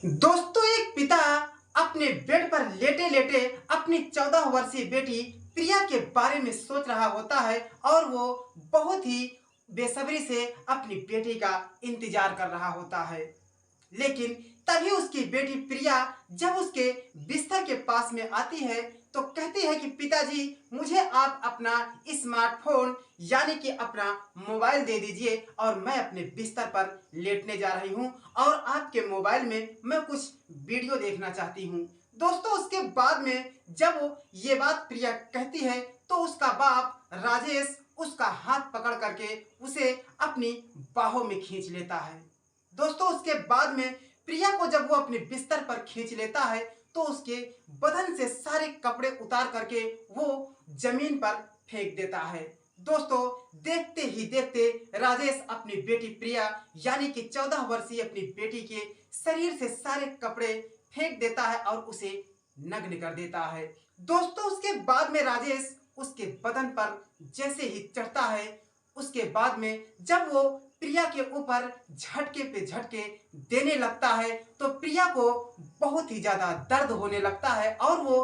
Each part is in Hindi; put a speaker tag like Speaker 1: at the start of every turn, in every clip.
Speaker 1: दोस्तों, एक पिता अपने बेड पर लेटे लेटे अपनी 14 वर्षीय बेटी प्रिया के बारे में सोच रहा होता है और वो बहुत ही बेसब्री से अपनी बेटी का इंतजार कर रहा होता है। लेकिन तभी उसकी बेटी प्रिया जब उसके बिस्तर के पास में आती है तो कहती है कि पिताजी, मुझे आप अपना स्मार्टफोन यानी कि अपना मोबाइल दे दीजिए और मैं अपने बिस्तर पर लेटने जा रही हूं और आपके मोबाइल में मैं कुछ वीडियो देखना चाहती हूं। दोस्तों, उसके बाद में जब वो ये बात प्रिया कहती है तो उसका बाप राजेश उसका हाथ पकड़ करके उसे अपनी बाहों में खींच लेता है। दोस्तों, उसके बाद में प्रिया को जब वो अपने बिस्तर पर खींच लेता है तो उसके बदन से सारे कपड़े उतार करके वो जमीन पर फेंक देता है। दोस्तों, देखते ही देखते राजेश अपनी बेटी प्रिया यानी कि 14 वर्षीय अपनी बेटी के शरीर से सारे कपड़े फेंक देता है और उसे नग्न कर देता है। दोस्तों, उसके बाद में राजेश उसके बदन पर जैसे ही चढ़ता है, उसके बाद में जब वो प्रिया के ऊपर झटके पे झटके देने लगता है तो प्रिया को बहुत ही ज्यादा दर्द होने लगता है और वो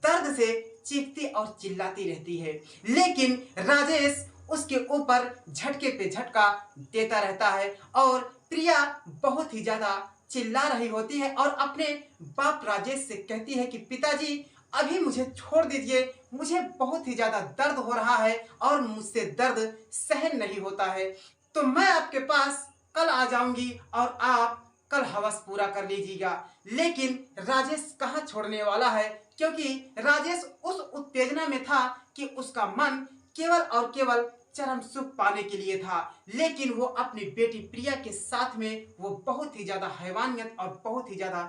Speaker 1: दर्द से चीखती और चिल्लाती रहती है। लेकिन राजेश उसके ऊपर झटके पे झटका देता रहता है और प्रिया बहुत ही ज्यादा चिल्ला रही होती है और अपने बाप राजेश से कहती है कि पिताजी, अभी मुझे छोड़ दीजिए, मुझे बहुत ही ज्यादा दर्द हो रहा है और मुझसे दर्द सहन नहीं होता है, तो मैं आपके पास कल आ जाऊंगी और आप कल हवस पूरा कर लीजिएगा। लेकिन राजेश कहाँ छोड़ने वाला है, क्योंकि राजेश उस उत्तेजना में था कि उसका मन केवल और केवल चरम सुख पाने के लिए था। लेकिन वो अपनी बेटी प्रिया के साथ में वो बहुत ही ज्यादा हैवानियत और बहुत ही ज्यादा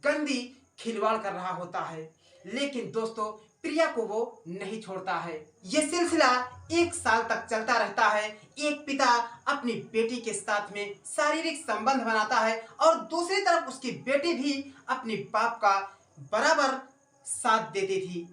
Speaker 1: गंदी खिलवाड़ कर रहा होता है। लेकिन दोस्तों, प्रिया को वो नहीं छोड़ता है। ये सिलसिला 1 साल तक चलता रहता है। एक पिता अपनी बेटी के साथ में शारीरिक संबंध बनाता है और दूसरी तरफ उसकी बेटी भी अपने बाप का बराबर साथ देती थी।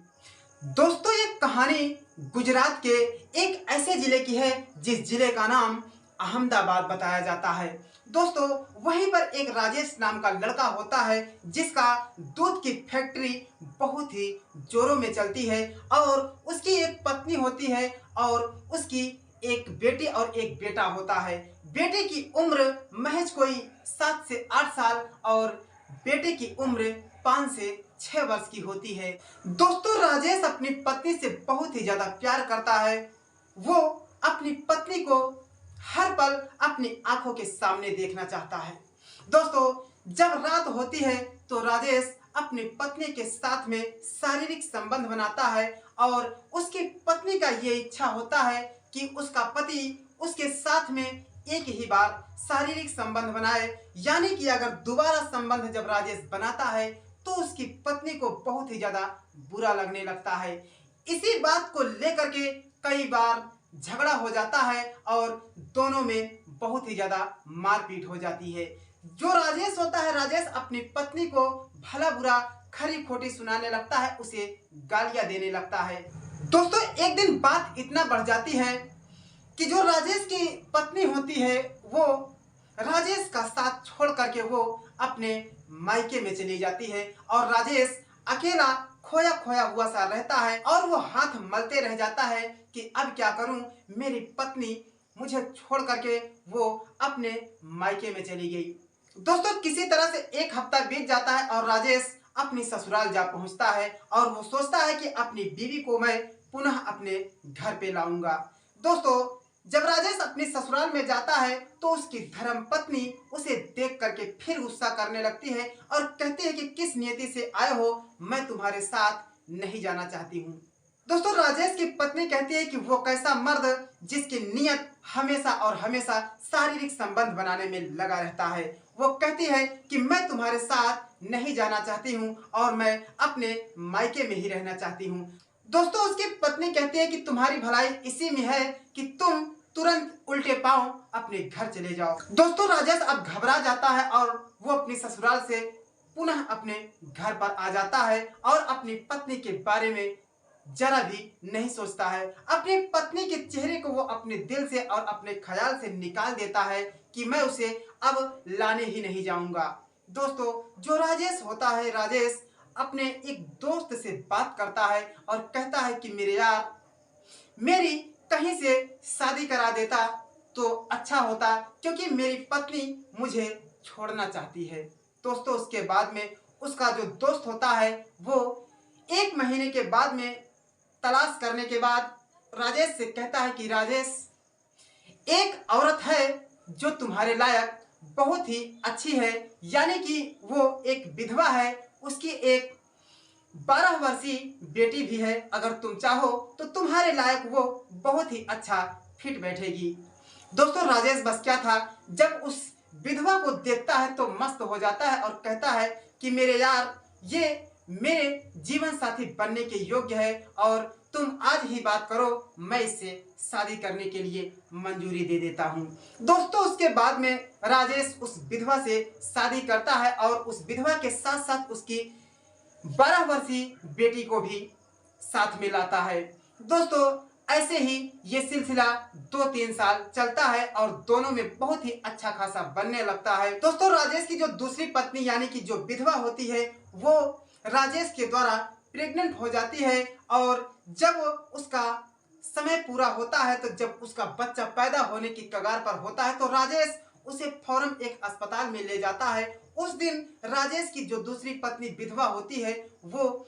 Speaker 1: दोस्तों, ये कहानी गुजरात के एक ऐसे जिले की है जिस जिले का नाम अहमदाबाद बताया जाता है। दोस्तों, वहीं पर एक राजेश नाम का लड़का होता है जिसका दूध की फैक्ट्री बहुत ही जोरों में चलती है और उसकी एक पत्नी होती है और उसकी एक बेटी और एक बेटा होता है। बेटे की उम्र महज कोई 7 से 8 साल और बेटे की उम्र 5 से 6 वर्ष की होती है। दोस्तों, राजेश अपनी पत्नी से बहुत ही ज्यादा प्यार करता है। वो अपनी पत्नी को हर पल अपनी आंखों के सामने देखना चाहता है। दोस्तों, जब रात होती है तो राजेश अपनी पत्नी के साथ में शारीरिक संबंध बनाता है और उसकी पत्नी का ये इच्छा होता है कि उसका पति उसके साथ में एक ही बार शारीरिक संबंध बनाए, यानी कि अगर दोबारा संबंध जब राजेश बनाता है तो उसकी पत्नी को बहुत ही ज्यादा बुरा लगने लगता है। इसी बात को लेकर के कई बार झगड़ा हो जाता है और दोनों में बहुत ही ज्यादा मारपीट हो जाती है। जो राजेश होता है, राजेश अपनी पत्नी को भला बुरा खरी खोटी सुनाने लगता है, उसे गालियां देने लगता है। दोस्तों, एक दिन बात इतना बढ़ जाती है कि जो राजेश की पत्नी होती है वो राजेश का साथ छोड़ करके वो अपने मायके में चली जाती है और राजेश अकेला खोया खोया हुआ सा रहता है और वो हाथ मलते रह जाता है कि अब क्या करूं, मेरी पत्नी मुझे छोड़ करके वो अपने मायके में चली गई। दोस्तों, किसी तरह से 1 हफ्ता बीत जाता है और राजेश अपनी ससुराल जा पहुंचता है और वो सोचता है कि अपनी बीवी को मैं पुनः अपने घर पे लाऊंगा। दोस्तों, जब राजेश अपने ससुराल में जाता है तो उसकी धर्म पत्नी उसे देख करके फिर गुस्सा करने लगती है और कहती है कि किस नियति से आए हो, मैं तुम्हारे साथ नहीं जाना चाहती हूँ। दोस्तों, राजेश की पत्नी कहती है कि वो कैसा मर्द जिसकी नियत हमेशा और हमेशा शारीरिक संबंध बनाने में लगा रहता है। वो कहती है कि मैं तुम्हारे साथ नहीं जाना चाहती हूँ और मैं अपने मायके में ही रहना चाहती हूँ। दोस्तों, उसकी पत्नी कहती है कि तुम्हारी भलाई इसी में है कि तुम तुरंत उल्टे पांव अपने घर चले जाओ। दोस्तों, राजेश अब घबरा जाता है और वो अपनी ससुराल से पुनः अपने घर पर आ जाता है और अपनी पत्नी के बारे में जरा भी नहीं सोचता है। अपनी पत्नी के चेहरे को वो अपने दिल से और अपने ख्याल से निकाल देता है कि मैं उसे अब लाने ही नहीं जाऊंगा। दोस्तों जो राजेश होता है, राजेश अपने एक दोस्त से बात करता है और कहता है कि मेरे यार, मेरी कहीं से शादी करा देता तो अच्छा होता, क्योंकि मेरी पत्नी मुझे छोड़ना चाहती है। दोस्तों उसके बाद में उसका जो दोस्त होता है वो 1 महीने के बाद में तलाश करने के बाद राजेश से कहता है कि राजेश, एक औरत है जो तुम्हारे लायक बहुत ही अच्छी है, यानी कि वो एक विधवा है, उसकी एक 12 वर्षीय बेटी भी है। अगर तुम चाहो तो तुम्हारे लायक वो बहुत ही अच्छा फिट बैठेगी। दोस्तों राजेश बस क्या था, जब उस विधवा को देखता है तो मस्त हो जाता है और कहता है कि मेरे यार, ये मेरे जीवन साथी बनने के योग्य है और तुम आज ही बात करो, मैं इससे शादी करने के लिए मंजूरी दे देता हूँ। दोस्तों उसके बाद में राजेश उस विधवा से शादी करता है और उस विधवा के साथ साथ उसकी 12 वर्षीय बेटी को भी साथ में लाता है। दोस्तों ऐसे ही ये सिलसिला 2-3 साल चलता है और दोनों में बहुत ही अच्छा खासा बनने लगता है। दोस्तों राजेश की जो दूसरी पत्नी यानी कि जो विधवा होती है वो राजेश के द्वारा प्रेग्नेंट हो जाती है और जब उसका समय पूरा होता है, तो जब उसका बच्चा पैदा होने की कगार पर होता है तो राजेश उसे फौरन एक अस्पताल में ले जाता है। उस दिन राजेश की जो दूसरी पत्नी विधवा होती है वो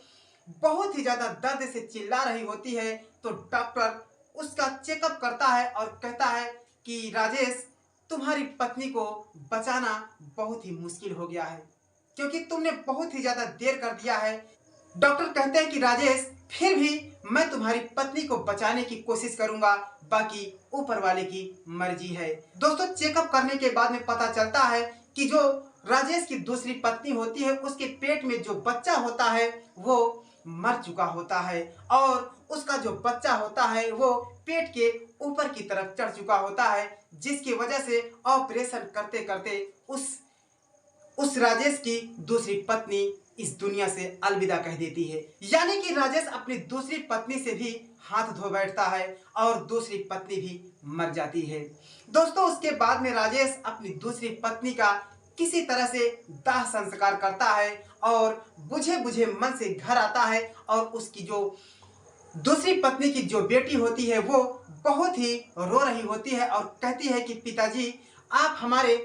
Speaker 1: बहुत ही ज्यादा दर्द से चिल्ला रही होती है, तो डॉक्टर उसका चेकअप करता है और कहता है कि राजेश, तुम्हारी पत्नी को बचाना बहुत ही मुश्किल हो गया है, क्योंकि तुमने बहुत ही ज्यादा देर कर दिया है। डॉक्टर कहते हैं कि राजेश, फिर भी मैं तुम्हारी पत्नी को बचाने की कोशिश करूंगा, बाकी ऊपर वाले की मर्जी है। दोस्तों चेकअप करने के बाद में पता चलता है कि जो राजेश की दूसरी पत्नी होती है उसके पेट में जो बच्चा होता है वो मर चुका होता है और उसका जो बच्चा होता है वो पेट के ऊपर की तरफ चढ़ चुका होता है, जिसकी वजह से ऑपरेशन करते करते उस राजेश की दूसरी पत्नी इस दुनिया से अलविदा कह देती है। यानी कि राजेश अपनी दूसरी पत्नी से भी हाथ धो बैठता है और दूसरी पत्नी भी मर जाती है। दोस्तों उसके बाद में राजेश अपनी दूसरी पत्नी का किसी तरह से दाह संस्कार करता है और बुझे बुझे मन से घर आता है और उसकी जो दूसरी पत्नी की जो बेटी होती है वो बहुत ही रो रही होती है और कहती है कि पिताजी, आप हमारे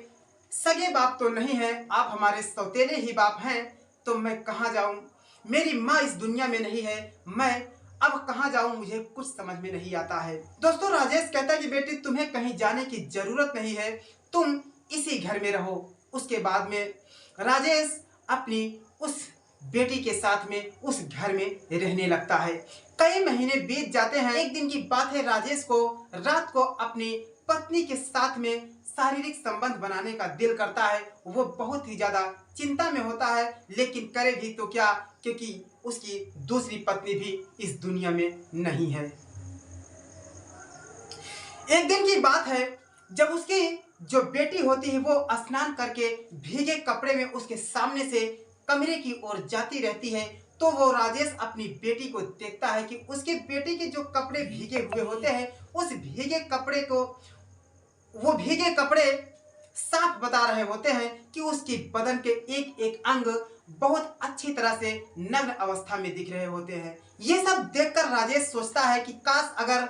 Speaker 1: सगे बाप तो नहीं हैं, आप हमारे सौतेले ही बाप हैं, तो मैं कहाँ जाऊं? मेरी माँ इस दुनिया में नहीं है, मैं अब कहाँ जाऊं? मुझे कुछ समझ में नहीं आता है। दोस्तों राजेश कहता है कि बेटी, तुम्हें कहीं जाने की जरूरत नहीं है, तुम इसी घर में रहो। उसके बाद में राजेश अपनी उस बेटी के साथ में उस घर में रहने लगता है। कई महीने बीत जाते हैं। एक दिन की बात है, राजेश को रात को अपनी पत्नी के साथ में शारीरिक संबंध बनाने का दिल करता है। वो बहुत ही ज्यादा चिंता में होता है, लेकिन करे भी तो क्या, क्योंकि उसकी दूसरी पत्नी भी इस दुनिया में नहीं है। एक दिन की बात है, जब उसकी जो बेटी होती है वो स्नान करके भीगे कपड़े में उसके सामने से कमरे की ओर जाती रहती है, तो वो राजेश अपनी बेटी को देखता है कि उसकी बेटी के जो कपड़े भीगे हुए होते हैं, उस भीगे कपड़े को वो भीगे कपड़े साफ बता रहे होते हैं कि उसकी बदन के एक एक अंग बहुत अच्छी तरह से नग्न अवस्था में दिख रहे होते हैं। ये सब देखकर राजेश सोचता है कि काश अगर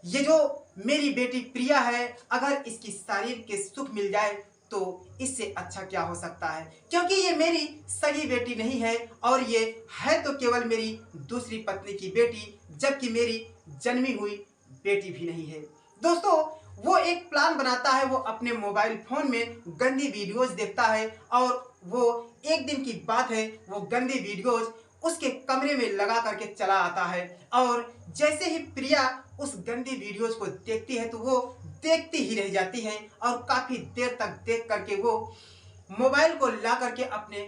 Speaker 1: ये जो मेरी बेटी प्रिया है, अगर इसकी शरीर के सुख मिल जाए तो इससे अच्छा क्या हो सकता है, क्योंकि ये मेरी सगी बेटी नहीं है और ये है तो केवल मेरी दूसरी पत्नी की बेटी, जबकि मेरी जन्मी हुई बेटी भी नहीं है। दोस्तों वो एक प्लान बनाता है, वो अपने मोबाइल फोन में गंदी वीडियोज देखता है और वो एक दिन की बात है, वो गंदी वीडियोज उसके कमरे में लगा करके चला आता है और जैसे ही प्रिया उस गंदी वीडियोज को देखती है तो वो देखती ही रह जाती है और काफी देर तक देख करके वो मोबाइल को ला करके अपने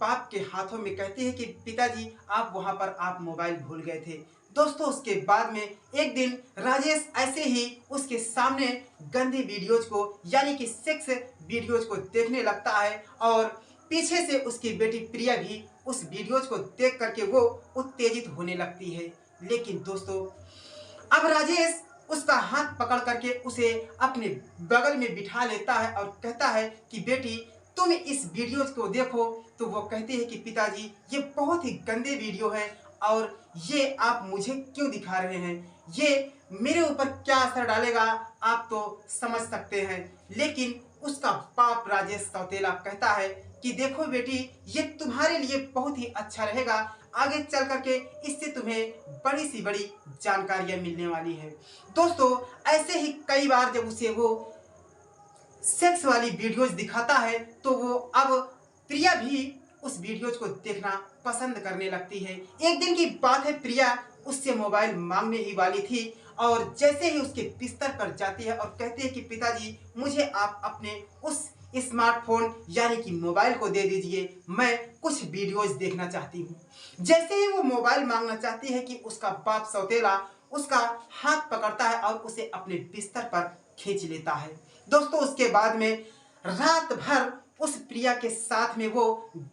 Speaker 1: बाप के हाथों में कहती है कि पिताजी, आप वहां पर आप मोबाइल भूल गए थे। दोस्तों उसके बाद में एक दिन राजेश ऐसे ही उसके सामने गंदी वीडियोज को यानी कि सेक्स वीडियोज को देखने लगता है और पीछे से उसकी बेटी प्रिया भी उस वीडियोज को देख करके वो उत्तेजित होने लगती है। लेकिन दोस्तों अब राजेश उसका हाथ पकड़ करके उसे अपने बगल में बिठा लेता है और कहता है कि बेटी, तुम इस वीडियो को देखो तो वो कहती है कि पिताजी ये बहुत ही गंदे वीडियो है और ये आप मुझे क्यों दिखा रहे हैं, ये मेरे ऊपर क्या असर डालेगा आप तो समझ सकते हैं। लेकिन उसका बाप राजेश सौतेला कहता है कि देखो बेटी, ये तुम्हारे लिए बहुत ही अच्छा रहेगा, आगे चल करके इससे तुम्हें बड़ी सी बड़ी जानकारियां मिलने वाली है। दोस्तों, ऐसे ही कई बार जब उसे वो सेक्स वाली वीडियोज दिखाता है तो वो अब प्रिया भी उस वीडियोज को देखना पसंद करने लगती है। एक दिन की बात है, प्रिया उससे मोबाइल मांगने ही वाली थी और जैसे ही उसके बिस्तर पर जाती है और कहती है कि पिताजी मुझे आप अपने उस स्मार्टफोन यानी कि मोबाइल को दे दीजिए, मैं कुछ वीडियोज देखना चाहती हूँ। जैसे ही वो मोबाइल मांगना चाहती है कि उसका बाप सौतेला उसका हाथ पकड़ता है और उसे अपने बिस्तर पर खींच लेता है। दोस्तों, उसके बाद में रात भर उस प्रिया के साथ में वो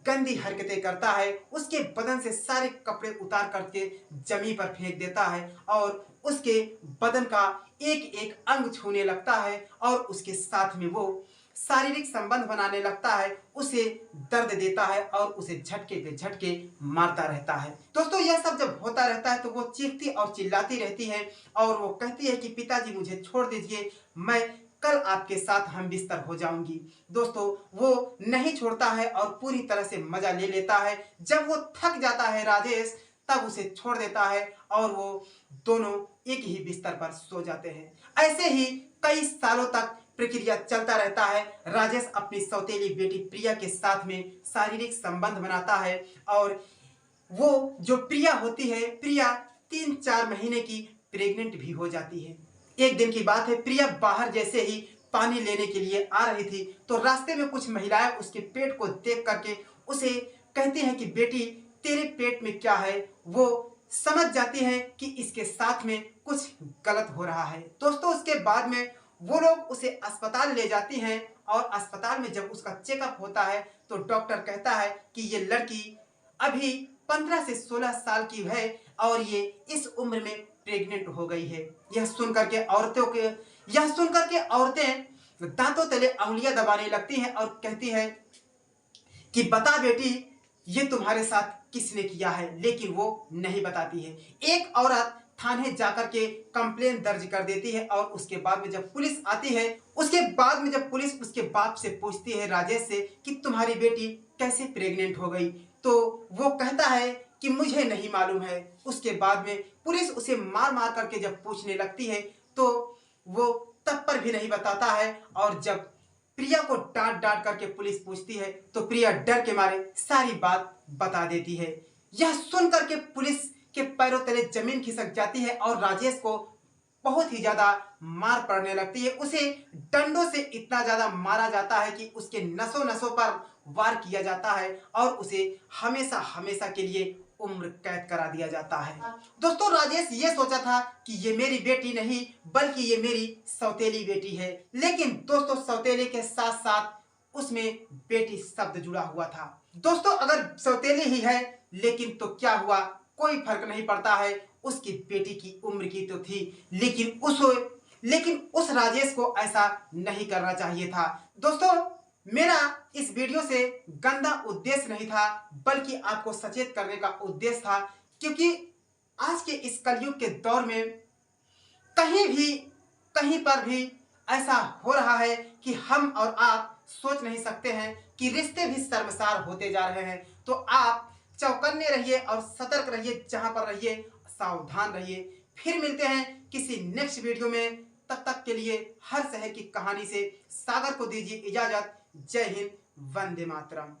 Speaker 1: गंदी हरकतें करता है, उसके बदन से सारे कपड़े उतार करके जमीन पर फेंक देता है और उसके बदन का एक एक अंग छूने लगता है और उसके साथ में वो शारीरिक संबंध बनाने लगता है, उसे दर्द देता है और उसे झटके पे झटके मारता रहता है। दोस्तों, यह सब जब होता रहता है तो वो चीखती और चिल्लाती रहती है और वो कहती है कि पिताजी मुझे छोड़ दीजिए, मैं कल आपके साथ हम बिस्तर हो जाऊंगी। दोस्तों, वो नहीं छोड़ता है और पूरी तरह से मजा ले लेता है। जब वो थक जाता है राजेश, तब उसे छोड़ देता है और वो दोनों एक ही बिस्तर पर सो जाते हैं। ऐसे ही कई सालों तक प्रक्रिया चलता रहता है। राजेश अपनी सौतेली बेटी प्रिया के साथ में शारीरिक संबंध बनाता है और वो जो प्रिया होती है, प्रिया 3-4 महीने की प्रेग्नेंट भी हो जाती है। एक दिन की बात है, प्रिया बाहर जैसे ही पानी लेने के लिए आ रही थी तो रास्ते में कुछ महिलाएं उसके पेट को देख करके उसे कहती हैं कि बेटी तेरे पेट में क्या है। वो समझ जाती हैं कि इसके साथ में कुछ गलत हो रहा है। दोस्तों, उसके बाद में वो लोग उसे अस्पताल ले जाती हैं और अस्पताल में जब उसका चेकअप होता है तो डॉक्टर कहता है कि ये लड़की अभी 15 से 16 साल की है और ये इस उम्र में प्रेग्नेंट हो गई है। यह सुनकर के औरतें दांतों तले अंगुलियां दबाने लगती हैं और कहती हैं कि बता बेटी ये तुम्हारे साथ किसने किया है, लेकिन वो नहीं बताती है। एक औरत थाने जाकर के कंप्लेन दर्ज कर देती है और उसके बाद में जब पुलिस आती है, उसके बाद में जब पुलिस उसके बाप से पूछती है राजेश से कि तुम्हारी बेटी कैसे प्रेग्नेंट हो गई, तो वो कहता है कि मुझे नहीं मालूम है। उसके बाद में पुलिस उसे मार मार करके जब पूछने लगती है तो वो तब पर भी नहीं बताता है और जब प्रिया को डांट डांट करके पुलिस पूछती है तो प्रिया डर के मारे सारी बात बता देती है। यह सुन करके पुलिस के पैरों तले जमीन खिसक जाती है और राजेश को बहुत ही ज्यादा मार पड़ने लगती है। उसे डंडों से इतना ज्यादा मारा जाता है कि उसके नसों नसों पर वार किया जाता है और उसे हमेशा हमेशा के लिए उम्र कैद करा दिया जाता है। दोस्तों, राजेश ये सोचा था कि ये मेरी बेटी नहीं बल्कि ये मेरी सौतेली बेटी है, लेकिन दोस्तों सौतेले के साथ साथ उसमें बेटी शब्द जुड़ा हुआ था। दोस्तों, अगर सौतेली ही है लेकिन तो क्या हुआ, कोई फर्क नहीं पड़ता है, उसकी बेटी की उम्र की तो थी, लेकिन उस राजेश को ऐसा नहीं करना चाहिए था। दोस्तों, मेरा इस वीडियो से गंदा उद्देश्य नहीं था बल्कि आपको सचेत करने का उद्देश्य था, क्योंकि आज के इस कलयुग के दौर में कहीं पर भी ऐसा हो रहा है कि हम और आप सोच नहीं सकते हैं कि रिश्ते भी शर्मसार होते जा रहे हैं। तो आप चौकन्ने रहिए और सतर्क रहिए, जहां पर रहिए सावधान रहिए। फिर मिलते हैं किसी नेक्स्ट वीडियो में, तब तक के लिए हर शहर की कहानी से सागर को दीजिए इजाजत। जय हिंद, वंदे मातरम।